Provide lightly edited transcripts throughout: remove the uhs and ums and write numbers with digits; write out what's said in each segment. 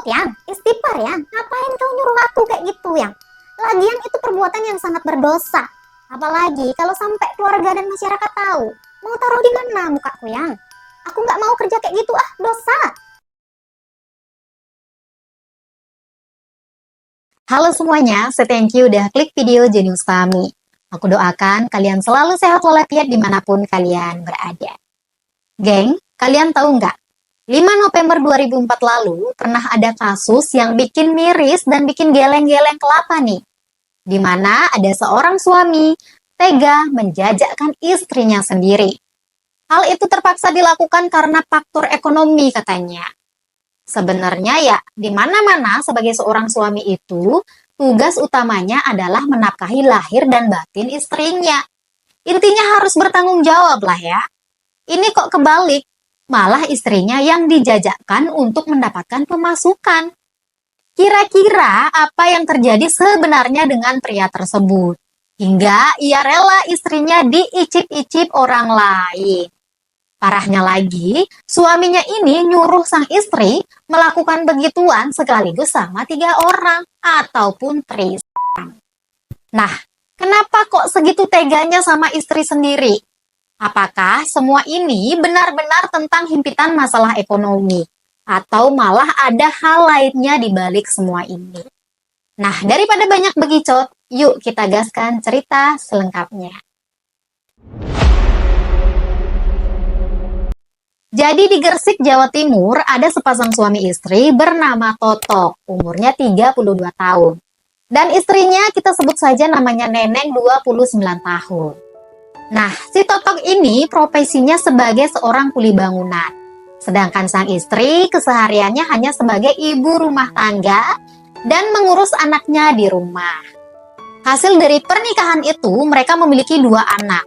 Yang, istighfar yang. Ngapain kau nyuruh aku kayak gitu yang? Lagian itu perbuatan yang sangat berdosa. Apalagi kalau sampai keluarga dan masyarakat tahu. Mau taruh di mana mukaku yang? Aku nggak mau kerja kayak gitu dosa. Halo semuanya, thank you udah klik video Jenius Fami. Aku doakan kalian selalu sehat walafiat dimanapun kalian berada. Geng, kalian tahu nggak? 5 November 2004 lalu pernah ada kasus yang bikin miris dan bikin geleng-geleng kelapa nih. Di mana ada seorang suami tega menjajakkan istrinya sendiri. Hal itu terpaksa dilakukan karena faktor ekonomi katanya. Sebenarnya ya, di mana-mana sebagai seorang suami itu, tugas utamanya adalah menafkahi lahir dan batin istrinya. Intinya harus bertanggung jawab lah ya. Ini kok kebalik, malah istrinya yang dijajakkan untuk mendapatkan pemasukan. Kira-kira apa yang terjadi sebenarnya dengan pria tersebut? Hingga ia rela istrinya diicip-icip orang lain. Parahnya lagi, suaminya ini nyuruh sang istri melakukan begituan sekaligus sama 3 orang ataupun trisam. Nah, kenapa kok segitu teganya sama istri sendiri? Apakah semua ini benar-benar tentang himpitan masalah ekonomi? Atau malah ada hal lainnya di balik semua ini? Nah, daripada banyak begicot, yuk kita gaskan cerita selengkapnya. Jadi di Gresik, Jawa Timur, ada sepasang suami istri bernama Totok, umurnya 32 tahun. Dan istrinya kita sebut saja namanya Neneng, 29 tahun. Nah, si Totok ini profesinya sebagai seorang kuli bangunan. Sedangkan sang istri kesehariannya hanya sebagai ibu rumah tangga dan mengurus anaknya di rumah. Hasil dari pernikahan itu, mereka memiliki 2 anak.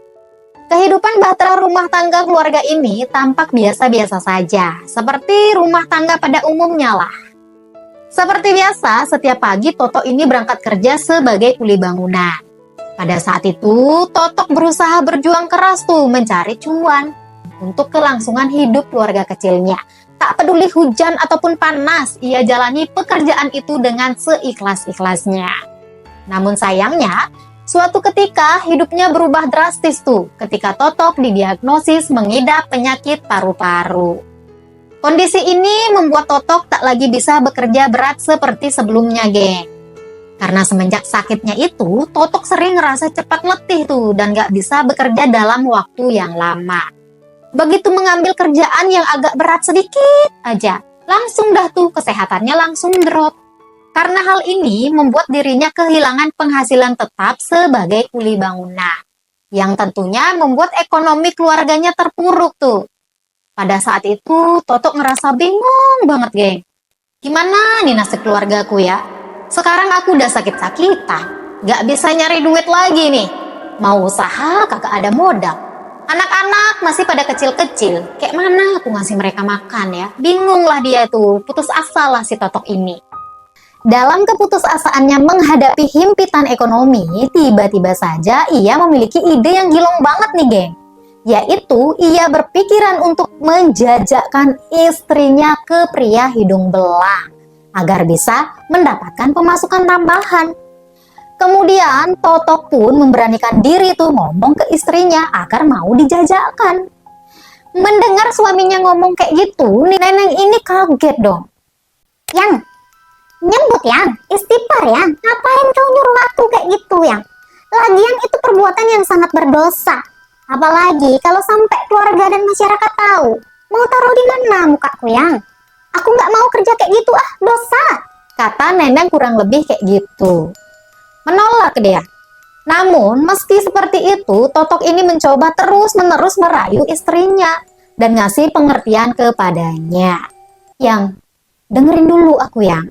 Kehidupan bahtera rumah tangga keluarga ini tampak biasa-biasa saja, seperti rumah tangga pada umumnya lah. Seperti biasa, setiap pagi Toto ini berangkat kerja sebagai kuli bangunan. Pada saat itu, Totok berusaha berjuang keras tuh mencari cuan untuk kelangsungan hidup keluarga kecilnya. Tak peduli hujan ataupun panas, ia jalani pekerjaan itu dengan seikhlas-ikhlasnya. Namun sayangnya, suatu ketika hidupnya berubah drastis tuh ketika Totok didiagnosis mengidap penyakit paru-paru. Kondisi ini membuat Totok tak lagi bisa bekerja berat seperti sebelumnya, geng. Karena semenjak sakitnya itu, Totok sering ngerasa cepat letih tuh dan gak bisa bekerja dalam waktu yang lama. Begitu mengambil kerjaan yang agak berat sedikit aja, langsung dah tuh kesehatannya langsung drop. Karena hal ini membuat dirinya kehilangan penghasilan tetap sebagai kuli bangunan, yang tentunya membuat ekonomi keluarganya terpuruk tuh. Pada saat itu, Totok ngerasa bingung banget, geng. Gimana nih nasib keluargaku ya? Sekarang aku udah sakit-sakitan, gak bisa nyari duit lagi nih. Mau usaha kagak ada modal. Anak-anak masih pada kecil-kecil, kayak mana aku ngasih mereka makan ya? Bingung lah dia tuh, putus asa lah si Totok ini. Dalam keputusasaannya menghadapi himpitan ekonomi, tiba-tiba saja ia memiliki ide yang gilong banget nih, geng. Yaitu ia berpikiran untuk menjajakkan istrinya ke pria hidung belang agar bisa mendapatkan pemasukan tambahan. Kemudian Totok pun memberanikan diri tuh ngomong ke istrinya agar mau dijajakkan. Mendengar suaminya ngomong kayak gitu, Neneng ini kaget dong. Yang, nyebut yang, istighfar yang. Ngapain kau nyuruh aku kayak gitu yang? Lagian itu perbuatan yang sangat berdosa. Apalagi kalau sampai keluarga dan masyarakat tahu. Mau taruh di mana mukaku yang? Aku nggak mau kerja kayak gitu dosa. Kata Neneng kurang lebih kayak gitu. Menolak dia. Namun meski seperti itu, Totok ini mencoba terus-menerus merayu istrinya dan ngasih pengertian kepadanya. Yang, dengerin dulu aku yang.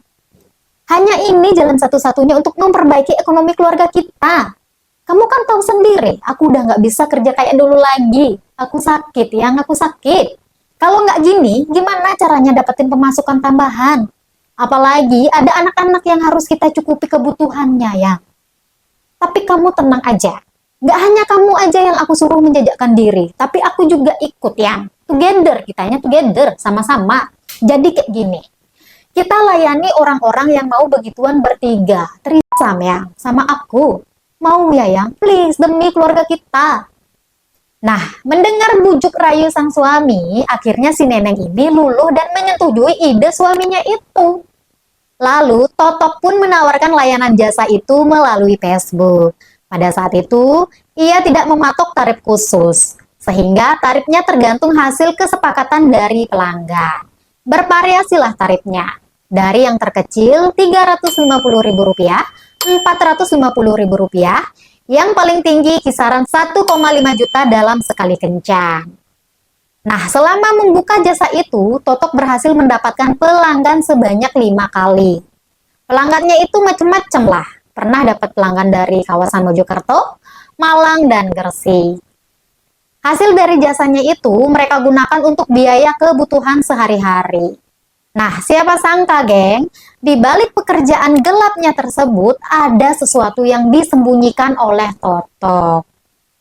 Hanya ini jalan satu-satunya untuk memperbaiki ekonomi keluarga kita. Kamu kan tahu sendiri, aku udah nggak bisa kerja kayak dulu lagi. Aku sakit, yang aku sakit. Kalau nggak gini, gimana caranya dapetin pemasukan tambahan? Apalagi ada anak-anak yang harus kita cukupi kebutuhannya, ya. Tapi kamu tenang aja. Nggak hanya kamu aja yang aku suruh menjajakkan diri, tapi aku juga ikut, yang. Together, kitanya together, sama-sama. Jadi kayak gini. Kita layani orang-orang yang mau begituan bertiga. Trisam ya, sama aku. Mau ya yang? Please, demi keluarga kita. Nah, mendengar bujuk rayu sang suami, akhirnya si Neneng ini luluh dan menyetujui ide suaminya itu. Lalu, Totok pun menawarkan layanan jasa itu melalui Facebook. Pada saat itu, ia tidak mematok tarif khusus, sehingga tarifnya tergantung hasil kesepakatan dari pelanggan. Bervariasilah tarifnya, dari yang terkecil Rp350.000, Rp450.000, yang paling tinggi kisaran 1,5 juta dalam sekali kencan. Nah, selama membuka jasa itu, Totok berhasil mendapatkan pelanggan sebanyak 5 kali. Pelanggannya itu macam-macam lah. Pernah dapat pelanggan dari kawasan Mojokerto, Malang, dan Gresik. Hasil dari jasanya itu mereka gunakan untuk biaya kebutuhan sehari-hari. Nah, siapa sangka, geng, di balik pekerjaan gelapnya tersebut ada sesuatu yang disembunyikan oleh Totok.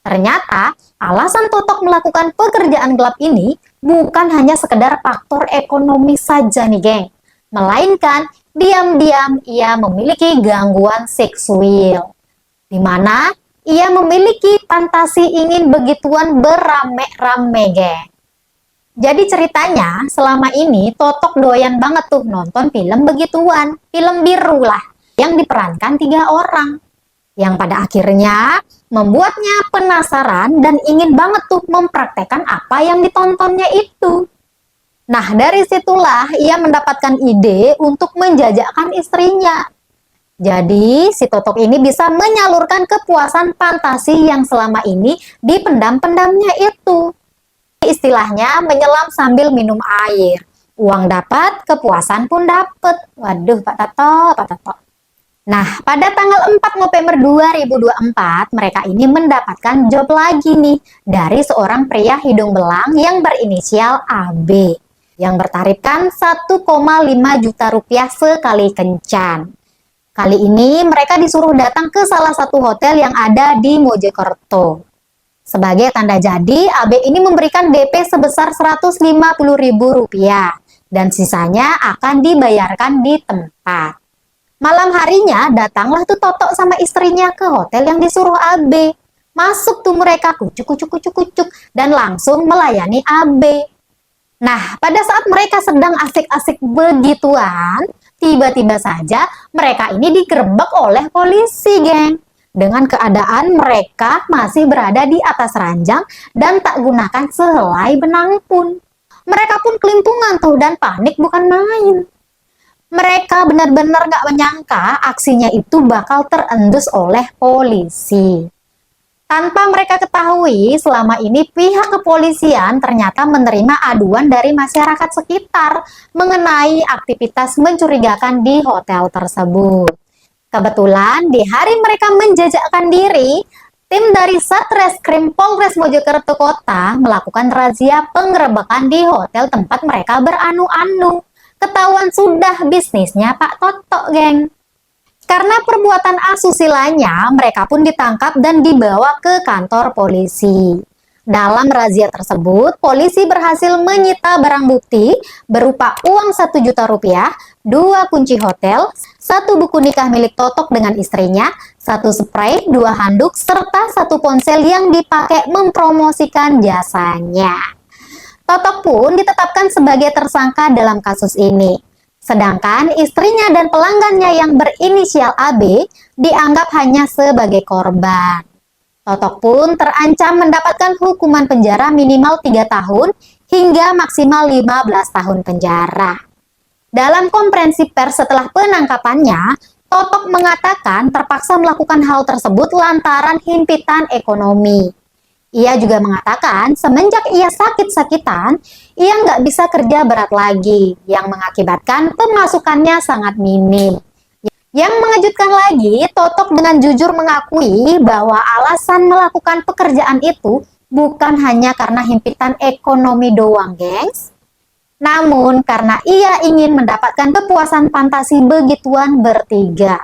Ternyata, alasan Totok melakukan pekerjaan gelap ini bukan hanya sekedar faktor ekonomi saja nih, geng. Melainkan, diam-diam ia memiliki gangguan seksual. Di mana ia memiliki fantasi ingin begituan berame-rame, geng. Jadi ceritanya, selama ini Totok doyan banget tuh nonton film begituan, film biru lah, yang diperankan 3 orang. Yang pada akhirnya membuatnya penasaran dan ingin banget tuh mempraktekkan apa yang ditontonnya itu. Nah, dari situlah ia mendapatkan ide untuk menjajakkan istrinya. Jadi, si Totok ini bisa menyalurkan kepuasan fantasi yang selama ini dipendam-pendamnya itu. Istilahnya menyelam sambil minum air. Uang dapat, kepuasan pun dapat. Waduh, Pak Toto. Nah, pada tanggal 4 November 2024, mereka ini mendapatkan job lagi nih dari seorang pria hidung belang yang berinisial AB yang bertarifkan 1,5 juta rupiah sekali kencan. Kali ini mereka disuruh datang ke salah satu hotel yang ada di Mojokerto. Sebagai tanda jadi, AB ini memberikan DP sebesar Rp150.000 dan sisanya akan dibayarkan di tempat. Malam harinya datanglah tuh Totok sama istrinya ke hotel yang disuruh AB. Masuk tuh mereka kucuk dan langsung melayani AB. Nah, pada saat mereka sedang asik-asik begituan, tiba-tiba saja mereka ini digerebek oleh polisi, geng. Dengan keadaan mereka masih berada di atas ranjang dan tak gunakan sehelai benang pun. Mereka pun kelimpungan tuh dan panik bukan main. Mereka benar-benar gak menyangka aksinya itu bakal terendus oleh polisi. Tanpa mereka ketahui, selama ini pihak kepolisian ternyata menerima aduan dari masyarakat sekitar mengenai aktivitas mencurigakan di hotel tersebut. Kebetulan di hari mereka menjajakkan diri, tim dari Satreskrim Polres Mojokerto Kota melakukan razia penggerebekan di hotel tempat mereka beranu-anu. Ketahuan sudah bisnisnya Pak Totok, geng. Karena perbuatan asusilanya, mereka pun ditangkap dan dibawa ke kantor polisi. Dalam razia tersebut, polisi berhasil menyita barang bukti berupa uang 1 juta rupiah, 2 kunci hotel, 1 buku nikah milik Totok dengan istrinya, 1 spray, 2 handuk, serta 1 ponsel yang dipakai mempromosikan jasanya. Totok pun ditetapkan sebagai tersangka dalam kasus ini. Sedangkan istrinya dan pelanggannya yang berinisial AB dianggap hanya sebagai korban. Totok pun terancam mendapatkan hukuman penjara minimal 3 tahun hingga maksimal 15 tahun penjara. Dalam konferensi pers setelah penangkapannya, Totok mengatakan terpaksa melakukan hal tersebut lantaran himpitan ekonomi. Ia juga mengatakan semenjak ia sakit-sakitan, ia nggak bisa kerja berat lagi, yang mengakibatkan pemasukannya sangat minim. Yang mengejutkan lagi, Totok dengan jujur mengakui bahwa alasan melakukan pekerjaan itu bukan hanya karena himpitan ekonomi doang, gengs. Namun karena ia ingin mendapatkan kepuasan fantasi begituan bertiga.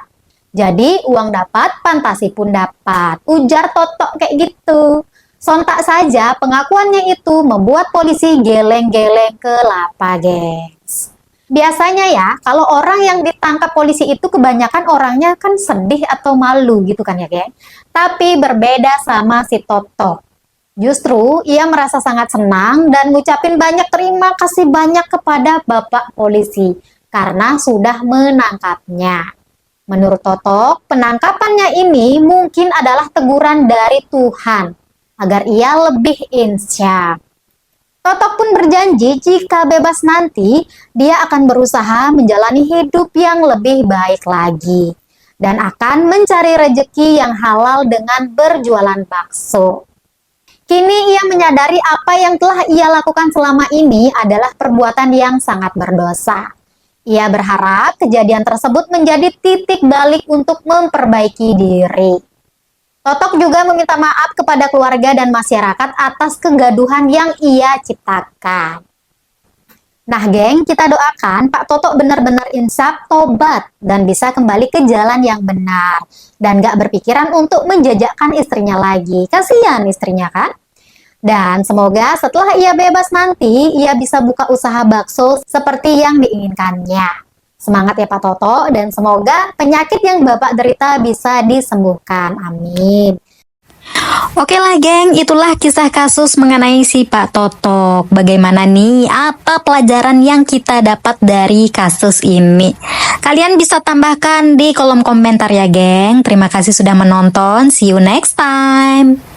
Jadi uang dapat, fantasi pun dapat. Ujar Totok kayak gitu. Sontak saja pengakuannya itu membuat polisi geleng-geleng kelapa, gengs. Biasanya ya, kalau orang yang ditangkap polisi itu kebanyakan orangnya kan sedih atau malu gitu kan ya, geng. Tapi berbeda sama si Toto. Justru ia merasa sangat senang dan ngucapin banyak terima kasih banyak kepada Bapak polisi karena sudah menangkapnya. Menurut Toto, penangkapannya ini mungkin adalah teguran dari Tuhan agar ia lebih insya. Totok pun berjanji jika bebas nanti, dia akan berusaha menjalani hidup yang lebih baik lagi dan akan mencari rejeki yang halal dengan berjualan bakso. Kini ia menyadari apa yang telah ia lakukan selama ini adalah perbuatan yang sangat berdosa. Ia berharap kejadian tersebut menjadi titik balik untuk memperbaiki diri. Totok juga meminta maaf kepada keluarga dan masyarakat atas kegaduhan yang ia ciptakan. Nah, geng, kita doakan Pak Totok benar-benar insaf, tobat, dan bisa kembali ke jalan yang benar. Dan gak berpikiran untuk menjajakkan istrinya lagi. Kasihan istrinya kan? Dan semoga setelah ia bebas nanti, ia bisa buka usaha bakso seperti yang diinginkannya. Semangat ya Pak Toto, dan semoga penyakit yang Bapak derita bisa disembuhkan. Amin. Oke lah geng, itulah kisah kasus mengenai si Pak Totok. Bagaimana nih, apa pelajaran yang kita dapat dari kasus ini? Kalian bisa tambahkan di kolom komentar ya geng. Terima kasih sudah menonton, see you next time.